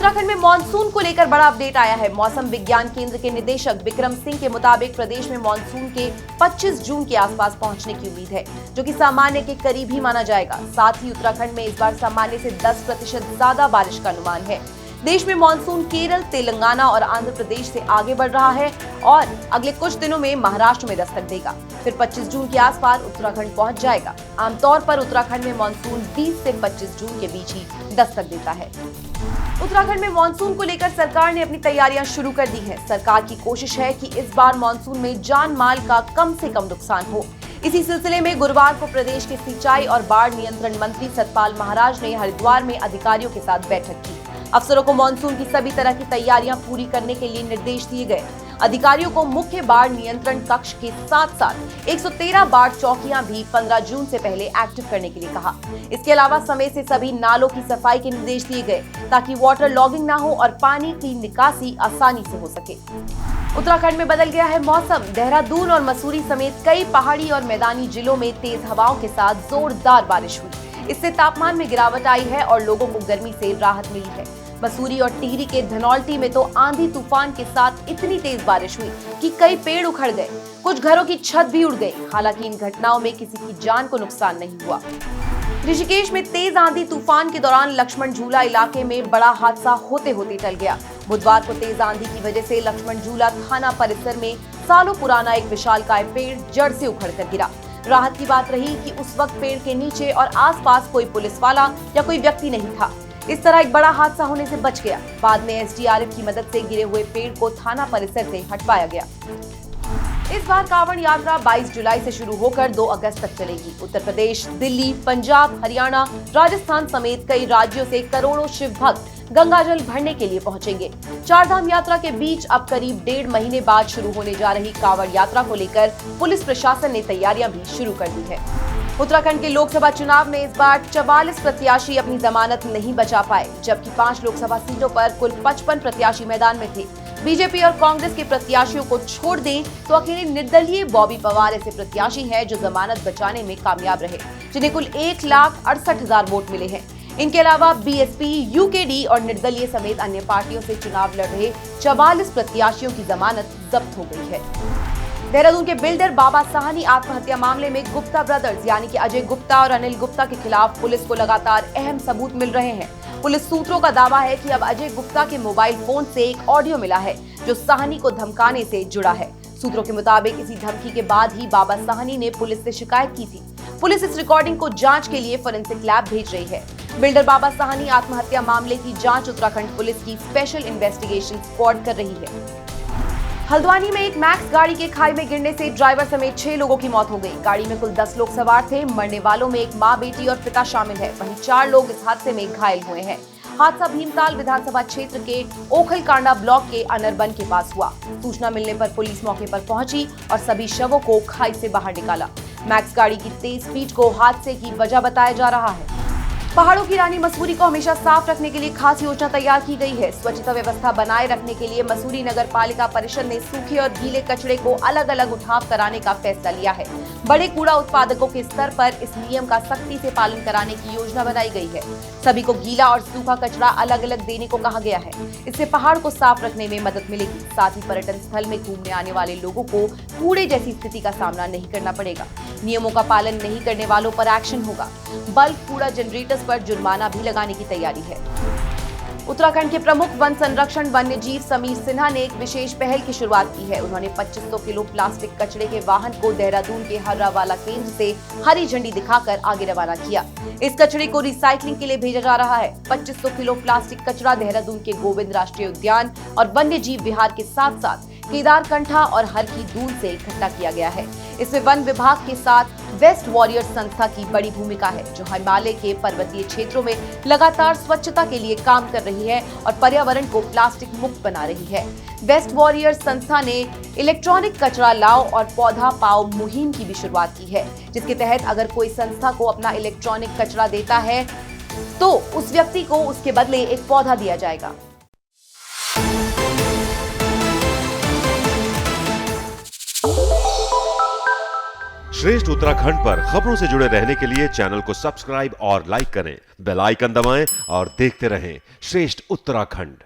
उत्तराखंड में मानसून को लेकर बड़ा अपडेट आया है। मौसम विज्ञान केंद्र के निदेशक विक्रम सिंह के मुताबिक प्रदेश में मानसून के 25 जून के आसपास पहुंचने की उम्मीद है, जो कि सामान्य के करीब ही माना जाएगा। साथ ही उत्तराखंड में इस बार सामान्य से 10% ज्यादा बारिश का अनुमान है। देश में मानसून केरल, तेलंगाना और आंध्र प्रदेश से आगे बढ़ रहा है और अगले कुछ दिनों में महाराष्ट्र में दस्तक देगा, फिर 25 जून के आसपास उत्तराखंड पहुंच जाएगा। आमतौर पर उत्तराखंड में मानसून 20 से 25 जून के बीच ही दस्तक देता है। उत्तराखंड में मानसून को लेकर सरकार ने अपनी तैयारियां शुरू कर दी है। सरकार की कोशिश है कि इस बार मानसून में जान माल का कम से कम नुकसान हो। इसी सिलसिले में गुरुवार को प्रदेश के सिंचाई और बाढ़ नियंत्रण मंत्री सतपाल महाराज ने हरिद्वार में अधिकारियों के साथ बैठक की। अफसरों को मानसून की सभी तरह की तैयारियां पूरी करने के लिए निर्देश दिए गए। अधिकारियों को मुख्य बाढ़ नियंत्रण कक्ष के साथ साथ 113 बाढ़ चौकियां भी 15 जून से पहले एक्टिव करने के लिए कहा। इसके अलावा समय से सभी नालों की सफाई के निर्देश दिए गए ताकि वाटर लॉगिंग न हो और पानी की निकासी आसानी से हो सके। उत्तराखंड में बदल गया है मौसम। देहरादून और मसूरी समेत कई पहाड़ी और मैदानी जिलों में तेज हवाओं के साथ जोरदार बारिश हुई। इससे तापमान में गिरावट आई है और लोगों को गर्मी से राहत मिली है। मसूरी और टिहरी के धनौल्टी में तो आंधी तूफान के साथ इतनी तेज बारिश हुई कि कई पेड़ उखड़ गए, कुछ घरों की छत भी उड़ गई। हालांकि इन घटनाओं में किसी की जान को नुकसान नहीं हुआ। ऋषिकेश में तेज आंधी तूफान के दौरान लक्ष्मण झूला इलाके में बड़ा हादसा होते होते टल गया। बुधवार को तेज आंधी की वजह से लक्ष्मण झूला थाना परिसर में सालों पुराना एक विशालकाय पेड़ जड़ से उखड़कर गिरा। राहत की बात रही कि उस वक्त पेड़ के नीचे और आसपास कोई पुलिस वाला या कोई व्यक्ति नहीं था। इस तरह एक बड़ा हादसा होने से बच गया। बाद में एसडीआरएफ की मदद से गिरे हुए पेड़ को थाना परिसर से हटवाया गया। इस बार कांवड़ यात्रा 22 जुलाई से शुरू होकर 2 अगस्त तक चलेगी। उत्तर प्रदेश, दिल्ली, पंजाब, हरियाणा, राजस्थान समेत कई राज्यों से करोड़ों शिव भक्त गंगाजल भरने के लिए पहुंचेंगे। चारधाम यात्रा के बीच अब करीब 1.5 महीने बाद शुरू होने जा रही कांवड़ यात्रा को लेकर पुलिस प्रशासन ने तैयारियां भी शुरू कर दी है। उत्तराखंड के लोकसभा चुनाव में इस बार 44 प्रत्याशी अपनी जमानत नहीं बचा पाए, जबकि 5 लोकसभा सीटों पर कुल 55 प्रत्याशी मैदान में थे। बीजेपी और कांग्रेस के प्रत्याशियों को छोड़ दें तो अकेले निर्दलीय बॉबी पवार ऐसे प्रत्याशी हैं जो जमानत बचाने में कामयाब रहे, जिन्हें कुल 1,68,000 वोट मिले हैं। इनके अलावा बीएसपी, यूकेडी और निर्दलीय समेत अन्य पार्टियों से चुनाव लड़ रहे 44 प्रत्याशियों की जमानत जब्त हो गई है। देहरादून के बिल्डर बाबा साहनी आत्महत्या मामले में गुप्ता ब्रदर्स यानी कि अजय गुप्ता और अनिल गुप्ता के खिलाफ पुलिस को लगातार अहम सबूत मिल रहे हैं। पुलिस सूत्रों का दावा है कि अब अजय गुप्ता के मोबाइल फोन से एक ऑडियो मिला है जो साहनी को धमकाने से जुड़ा है। सूत्रों के मुताबिक इसी धमकी के बाद ही बाबा साहनी ने पुलिस से शिकायत की थी। पुलिस इस रिकॉर्डिंग को जांच के लिए फोरेंसिक लैब भेज रही है। बिल्डर बाबा साहनी आत्महत्या मामले की जांच उत्तराखंड पुलिस की स्पेशल इन्वेस्टिगेशन स्क्वाड कर रही है। हल्द्वानी में एक मैक्स गाड़ी के खाई में गिरने से ड्राइवर समेत 6 लोगों की मौत हो गई। गाड़ी में कुल 10 लोग सवार थे। मरने वालों में एक मां, बेटी और पिता शामिल है। वहीं 4 लोग इस हादसे में घायल हुए हैं। हादसा भीमताल विधानसभा क्षेत्र के ओखलकांडा ब्लॉक के अनरबन के पास हुआ। सूचना मिलने पर पुलिस मौके पर पहुंची और सभी शवों को खाई से बाहर निकाला। मैक्स गाड़ी की तेज स्पीड को हादसे की वजह बताया जा रहा है। पहाड़ों की रानी मसूरी को हमेशा साफ रखने के लिए खास योजना तैयार की गई है। स्वच्छता व्यवस्था बनाए रखने के लिए मसूरी नगर पालिका परिषद ने सूखे और गीले कचरे को अलग अलग उठाव कराने का फैसला लिया है। बड़े कूड़ा उत्पादकों के स्तर पर इस नियम का सख्ती से पालन कराने की योजना बनाई गई है। सभी को गीला और सूखा कचरा अलग अलग देने को कहा गया है। इससे पहाड़ को साफ रखने में मदद मिलेगी। साथ ही पर्यटन स्थल में घूमने आने वाले लोगों को कूड़े जैसी स्थिति का सामना नहीं करना पड़ेगा। नियमों का पालन नहीं करने वालों पर एक्शन होगा। बल्क कूड़ा जनरेटर्स पर जुर्माना भी लगाने की तैयारी है। उत्तराखंड के प्रमुख वन संरक्षण वन्य जीव समीर सिन्हा ने एक विशेष पहल की शुरुआत की है। उन्होंने 2500 किलो प्लास्टिक कचरे के वाहन को देहरादून के हर्रावाला केंद्र से हरी झंडी दिखाकर आगे रवाना किया। इस कचरे को रिसाइकलिंग के लिए भेजा जा रहा है। 2500 किलो प्लास्टिक कचरा देहरादून के गोविंद राष्ट्रीय उद्यान और वन्य जीव विहार के साथ साथ केदारकंठा और हरकी दून से इकट्ठा किया गया है। इसमें वन विभाग के साथ वेस्ट वॉरियर्स संस्था की बड़ी भूमिका है, जो हिमालय के पर्वतीय क्षेत्रों में लगातार स्वच्छता के लिए काम कर रही है और पर्यावरण को प्लास्टिक मुक्त बना रही है। वेस्ट वॉरियर्स संस्था ने इलेक्ट्रॉनिक कचरा लाओ और पौधा पाओ मुहिम की भी शुरुआत की है, जिसके तहत अगर कोई संस्था को अपना इलेक्ट्रॉनिक कचरा देता है तो उस व्यक्ति को उसके बदले एक पौधा दिया जाएगा। श्रेष्ठ उत्तराखंड पर खबरों से जुड़े रहने के लिए चैनल को सब्सक्राइब और लाइक करें, बेल आइकन दबाएं और देखते रहें श्रेष्ठ उत्तराखंड।